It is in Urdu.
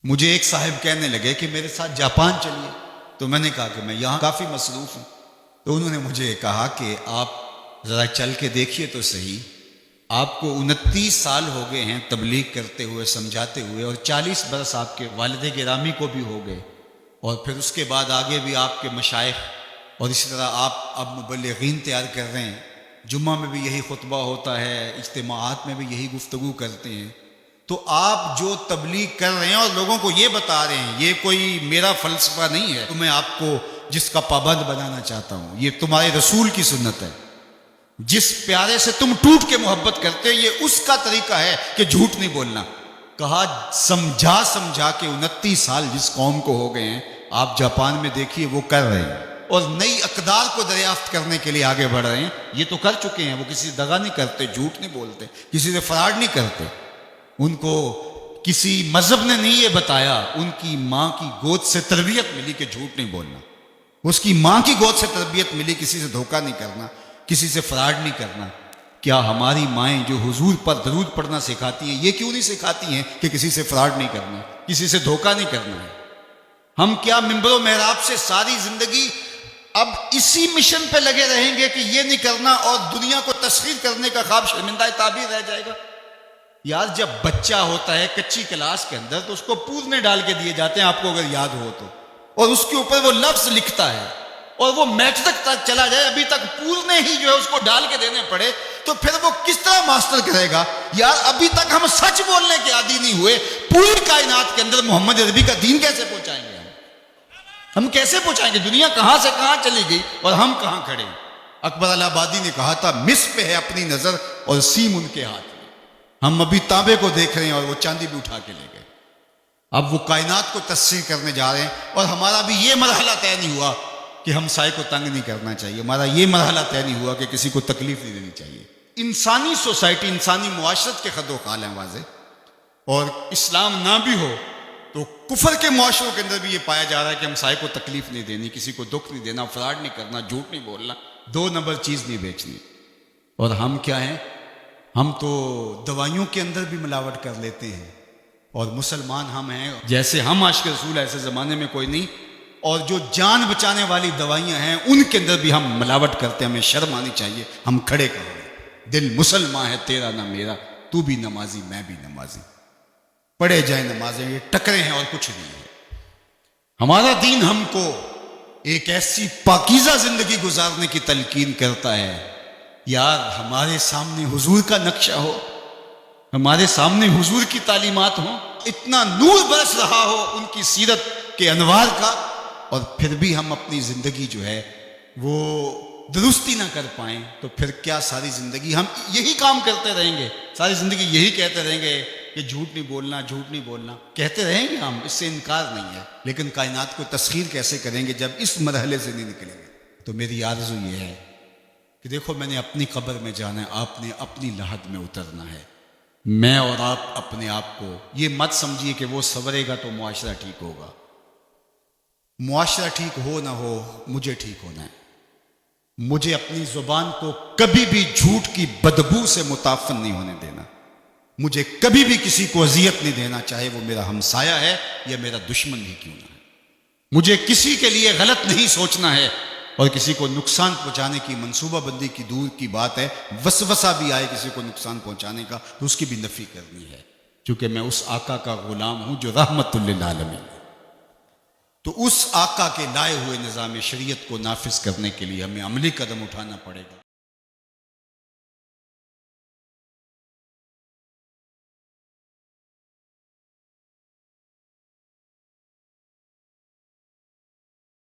مجھے ایک صاحب کہنے لگے کہ میرے ساتھ جاپان چلیے، تو میں نے کہا کہ میں یہاں کافی مصروف ہوں. تو انہوں نے مجھے کہا کہ آپ ذرا چل کے دیکھیے تو صحیح، آپ کو 29 سال ہو گئے ہیں تبلیغ کرتے ہوئے، سمجھاتے ہوئے، اور 40 برس آپ کے والد گرامی کو بھی ہو گئے، اور پھر اس کے بعد آگے بھی آپ کے مشائخ، اور اسی طرح آپ اب مبلغین تیار کر رہے ہیں، جمعہ میں بھی یہی خطبہ ہوتا ہے، اجتماعات میں بھی یہی گفتگو کرتے ہیں. تو آپ جو تبلیغ کر رہے ہیں اور لوگوں کو یہ بتا رہے ہیں، یہ کوئی میرا فلسفہ نہیں ہے، تو میں آپ کو جس کا پابند بنانا چاہتا ہوں، یہ تمہارے رسول کی سنت ہے. جس پیارے سے تم ٹوٹ کے محبت کرتے، یہ اس کا طریقہ ہے کہ جھوٹ نہیں بولنا. کہا سمجھا کے 29 سال جس قوم کو ہو گئے ہیں، آپ جاپان میں دیکھیے وہ کر رہے ہیں، اور نئی اقدار کو دریافت کرنے کے لیے آگے بڑھ رہے ہیں. یہ تو کر چکے ہیں، وہ کسی سے دغا نہیں کرتے، جھوٹ نہیں بولتے، کسی سے فراڈ نہیں کرتے. ان کو کسی مذہب نے نہیں یہ بتایا، ان کی ماں کی گود سے تربیت ملی کہ جھوٹ نہیں بولنا. اس کی ماں کی گود سے تربیت ملی کسی سے دھوکہ نہیں کرنا، کسی سے فراڈ نہیں کرنا. کیا ہماری مائیں جو حضور پر درود پڑھنا سکھاتی ہیں، یہ کیوں نہیں سکھاتی ہیں کہ کسی سے فراڈ نہیں کرنا، کسی سے دھوکہ نہیں کرنا ہے؟ ہم کیا منبر و محراب سے ساری زندگی اب اسی مشن پہ لگے رہیں گے کہ یہ نہیں کرنا، اور دنیا کو تسخیر کرنے کا خواب شرمندہ تعبیر رہ جائے گا؟ یار جب بچہ ہوتا ہے کچی کلاس کے اندر، تو اس کو پورنے ڈال کے دیے جاتے ہیں، آپ کو اگر یاد ہو تو، اور اس کے اوپر وہ لفظ لکھتا ہے، اور وہ میٹرک تک چلا جائے، ابھی تک پورنے ہی جو ہے اس کو ڈال کے دینے پڑے، تو پھر وہ کس طرح ماسٹر کرے گا؟ یار ابھی تک ہم سچ بولنے کے عادی نہیں ہوئے، پوری کائنات کے اندر محمد عربی کا دین کیسے پہنچائیں گے؟ ہم کیسے پہنچائیں گے؟ دنیا کہاں سے کہاں چلی گئی اور ہم کہاں کھڑے ہیں؟ اکبر الہ آبادی نے کہا تھا، مس پہ ہے اپنی نظر اور سیم ان کے ہاتھ میں. ہم ابھی تانبے کو دیکھ رہے ہیں اور وہ چاندی بھی اٹھا کے لے گئے. اب وہ کائنات کو تسخیر کرنے جا رہے ہیں، اور ہمارا بھی یہ مرحلہ طے نہیں ہوا کہ ہم سائے کو تنگ نہیں کرنا چاہیے، ہمارا یہ مرحلہ طے نہیں ہوا کہ کسی کو تکلیف نہیں دینی چاہیے. انسانی سوسائٹی، انسانی معاشرت کے خد و خال ہیں واضح، اور اسلام نہ بھی ہو تو کفر کے معاشروں کے اندر بھی یہ پایا جا رہا ہے کہ ہم سائے کو تکلیف نہیں دینی، کسی کو دکھ نہیں دینا، فراڈ نہیں کرنا، جھوٹ نہیں بولنا، 2 نمبر چیز نہیں بیچنی. اور ہم کیا ہیں؟ ہم تو دوائیوں کے اندر بھی ملاوٹ کر لیتے ہیں، اور مسلمان ہم ہیں جیسے ہم عاشق رسول ایسے زمانے میں کوئی نہیں. اور جو جان بچانے والی دوائیاں ہیں ان کے اندر بھی ہم ملاوٹ کرتے ہیں. ہمیں شرم آنی چاہیے. ہم کھڑے کھڑے ہیں، دل مسلمان ہے تیرا نہ میرا، تو بھی نمازی میں بھی نمازی، پڑھے جائیں نمازیں، یہ ٹکرے ہیں اور کچھ نہیں ہے. ہمارا دین ہم کو ایک ایسی پاکیزہ زندگی گزارنے کی تلقین کرتا ہے. یار ہمارے سامنے حضور کا نقشہ ہو، ہمارے سامنے حضور کی تعلیمات ہوں، اتنا نور برس رہا ہو ان کی سیرت کے انوار کا، اور پھر بھی ہم اپنی زندگی جو ہے وہ درستی نہ کر پائیں، تو پھر کیا ساری زندگی ہم یہی کام کرتے رہیں گے؟ ساری زندگی یہی کہتے رہیں گے کہ جھوٹ نہیں بولنا، جھوٹ نہیں بولنا؟ کہتے رہیں گے ہم، اس سے انکار نہیں ہے، لیکن کائنات کو تسخیر کیسے کریں گے جب اس مرحلے سے نہیں نکلیں گے؟ تو میری آرزو یہ ہے کہ دیکھو، میں نے اپنی قبر میں جانا ہے، آپ نے اپنی لحد میں اترنا ہے. میں اور آپ اپنے آپ کو یہ مت سمجھیے کہ وہ سنورے گا تو معاشرہ ٹھیک ہوگا. معاشرہ ٹھیک ہو نہ ہو، مجھے ٹھیک ہونا ہے. مجھے اپنی زبان کو کبھی بھی جھوٹ کی بدبو سے متعفن نہیں ہونے دینا. مجھے کبھی بھی کسی کو اذیت نہیں دینا، چاہے وہ میرا ہمسایہ ہے یا میرا دشمن ہی کیوں نہ ہے. مجھے کسی کے لیے غلط نہیں سوچنا ہے، اور کسی کو نقصان پہنچانے کی منصوبہ بندی کی دور کی بات ہے، وسوسہ بھی آئے کسی کو نقصان پہنچانے کا تو اس کی بھی نفی کرنی ہے، کیونکہ میں اس آقا کا غلام ہوں جو رحمت للعالمین ہے. تو اس آقا کے لائے ہوئے نظام شریعت کو نافذ کرنے کے لیے ہمیں عملی قدم اٹھانا پڑے گا.